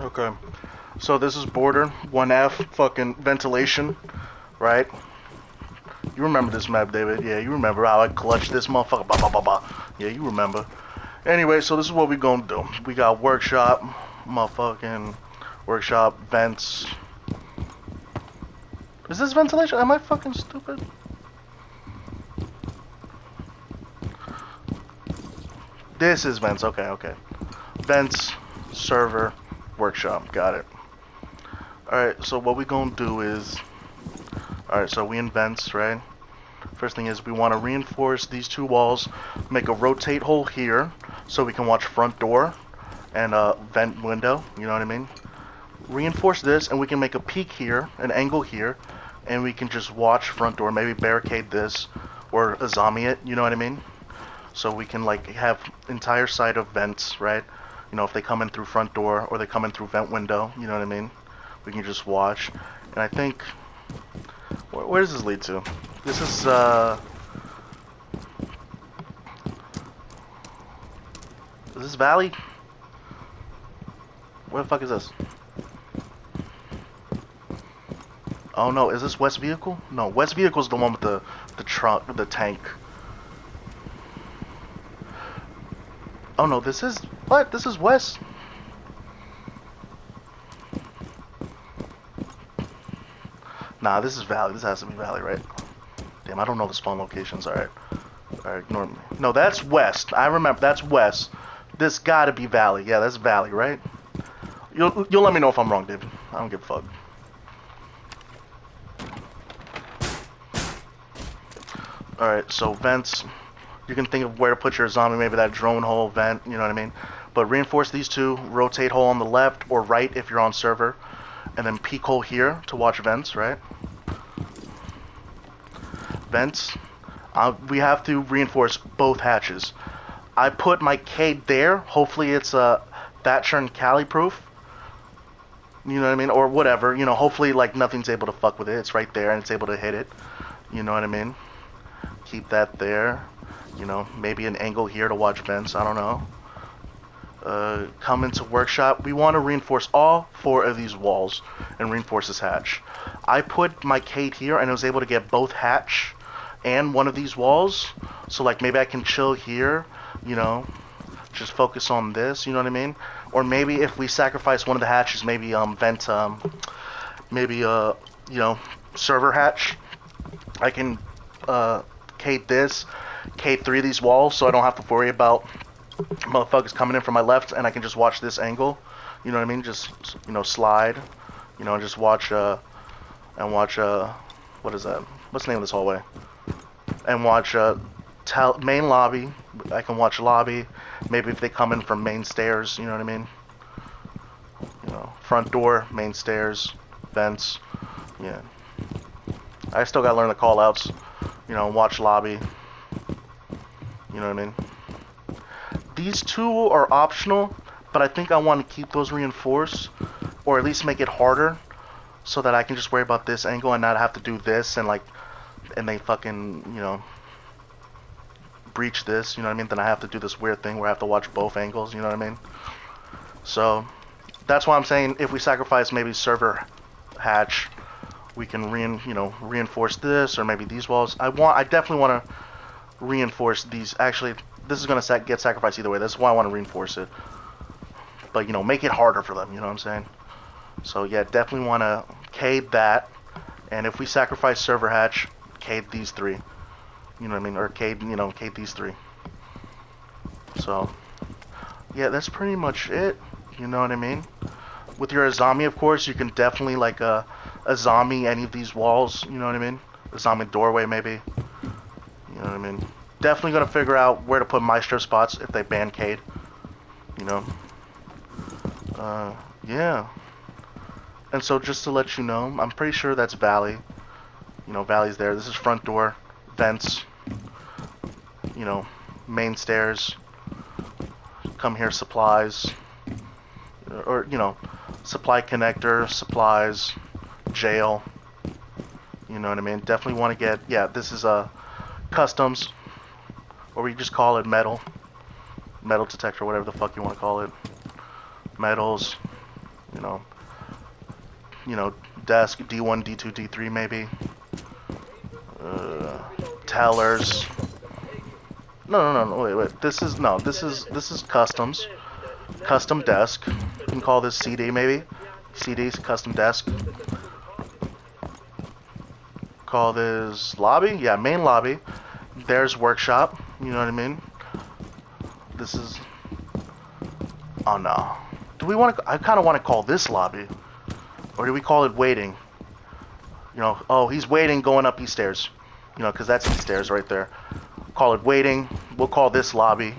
Okay. So this is border 1F fucking ventilation, right? You remember this map, David? Yeah, you remember how I clutched this motherfucker. Bah, bah, bah, bah. Yeah, you remember. Anyway, so this is what we gonna do. We got workshop, motherfucking workshop, vents. Is this ventilation? Am I fucking stupid? This is vents. Okay, okay. Vents, server, workshop. Got it. Alright, so what we gonna do is... Alright, so we in vents, right? First thing is we want to reinforce these two walls, make a rotate hole here so we can watch front door and vent window, you know what I mean? Reinforce this and we can make a peak here, an angle here, and we can just watch front door, maybe barricade this or a zombie it, you know what I mean? So we can like have entire side of vents, right? You know, if they come in through front door or they come in through vent window, you know what I mean? We can just watch. And I think, where does this lead to? This is, is this Valley? Where the fuck is this? Oh no, is this West Vehicle? No, West Vehicle is the one with the trunk, the tank. Oh no, this is, what? This is West? Nah, this is Valley. This has to be Valley, right? Damn, I don't know the spawn locations. Alright. Alright, ignore me. No, that's West. I remember, that's West. This gotta be Valley. Yeah, that's Valley, right? You'll let me know if I'm wrong, David. I don't give a fuck. Alright, so vents. You can think of where to put your zombie, maybe that drone hole vent, you know what I mean? But reinforce these two, rotate hole on the left or right if you're on server, and then peek hole here to watch vents, right? Vents. We have to reinforce both hatches. I put my Cade there. Hopefully it's Thatcher and Cali proof. You know what I mean? Or whatever. You know, hopefully like nothing's able to fuck with it. It's right there and it's able to hit it. You know what I mean? Keep that there. You know, maybe an angle here to watch vents. I don't know. Come into workshop. We want to reinforce all four of these walls and reinforce this hatch. I put my Cade here and I was able to get both hatch and one of these walls. So like maybe I can chill here, you know, just focus on this, you know what I mean? Or maybe if we sacrifice one of the hatches, maybe vent maybe you know, server hatch. I can Cade this, Cade 3 of these walls so I don't have to worry about motherfuckers coming in from my left and I can just watch this angle. You know what I mean? Just, you know, slide, you know, and just watch and watch what is that? What's the name of this hallway? And watch main lobby. I can watch lobby. Maybe if they come in from main stairs, you know what I mean? You know, front door, main stairs, vents. Yeah. I still gotta learn the call outs. You know, watch lobby. You know what I mean? These two are optional, but I think I want to keep those reinforced, or at least make it harder, so that I can just worry about this angle and not have to do this and like, and they fucking, you know, breach this, you know what I mean? Then I have to do this weird thing where I have to watch both angles, you know what I mean? So, that's why I'm saying if we sacrifice maybe server hatch, we can reinforce this or maybe these walls. I definitely want to reinforce these. Actually, this is gonna get sacrificed either way. That's why I want to reinforce it. But you know, make it harder for them. You know what I'm saying? So yeah, definitely want to Cade that. And if we sacrifice server hatch, Cade these three. You know what I mean? Or Cade, you know, Cade these three. So yeah, that's pretty much it. You know what I mean? With your zombie, of course, you can definitely like a zombie any of these walls. You know what I mean? A zombie doorway maybe. You know what I mean? Definitely gonna figure out where to put Maestro spots if they ban Cade. You know? Yeah. And so just to let you know, I'm pretty sure that's Valley. You know, Valley's there. This is front door, vents, you know, main stairs. Come here, supplies. Or, you know, supply connector, supplies, jail. You know what I mean? Definitely want to get, yeah, this is customs. Or we just call it metal. Metal detector, whatever the fuck you want to call it. Metals. You know, desk D1, D2, D3 maybe. Tellers. No, wait. This is customs. Custom desk. You can call this CD maybe. CD's custom desk. Call this lobby. Yeah, main lobby. There's workshop. You know what I mean? This is. Oh no. Do we want to? I kind of want to call this lobby, or do we call it waiting? You know. Oh, he's waiting, going up these stairs. You know, because that's these stairs right there. Call it waiting. We'll call this lobby.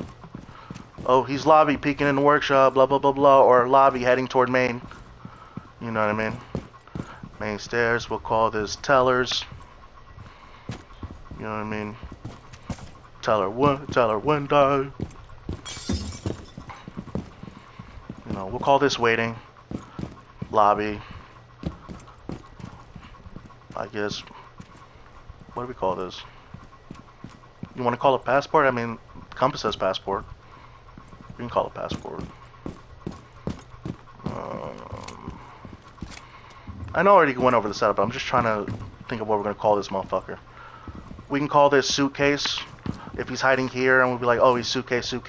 Oh, he's lobby peeking in the workshop. Blah blah blah blah. Or lobby heading toward main. You know what I mean? Main stairs. We'll call this tellers. You know what I mean? Teller window. You know, we'll call this waiting. Lobby. I guess. What do we call this? You want to call it passport? I mean, Compass says passport. We can call it passport. I know I already went over the setup, but I'm just trying to think of what we're going to call this motherfucker. We can call this suitcase. If he's hiding here, and we'll be like, oh, he's suitcase. You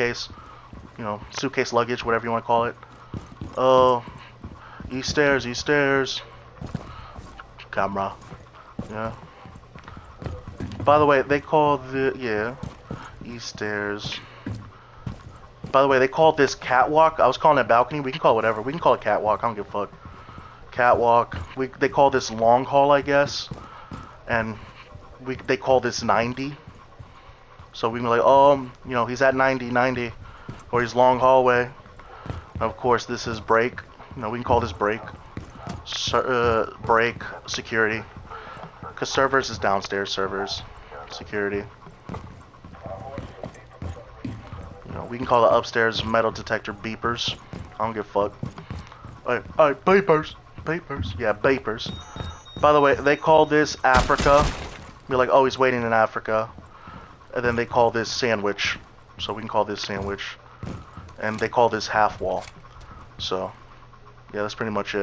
know, suitcase luggage, whatever you want to call it. Oh, east stairs. Camera. Yeah. By the way, they call east stairs. By the way, they call this catwalk. I was calling it balcony. We can call it whatever. We can call it catwalk. I don't give a fuck. Catwalk. They call this long hall, I guess. And they call this 90. So we can be like, oh, you know, he's at 90, or he's long hallway. Of course, this is break. You know, we can call this break. Break security. Because servers is downstairs. Servers security. You know, we can call the upstairs metal detector beepers. I don't give a fuck. Alright, beepers. Yeah, beepers. By the way, they call this Africa. Be like, oh, he's waiting in Africa. And then they call this sandwich. So we can call this sandwich. And they call this half wall. So, yeah, that's pretty much it.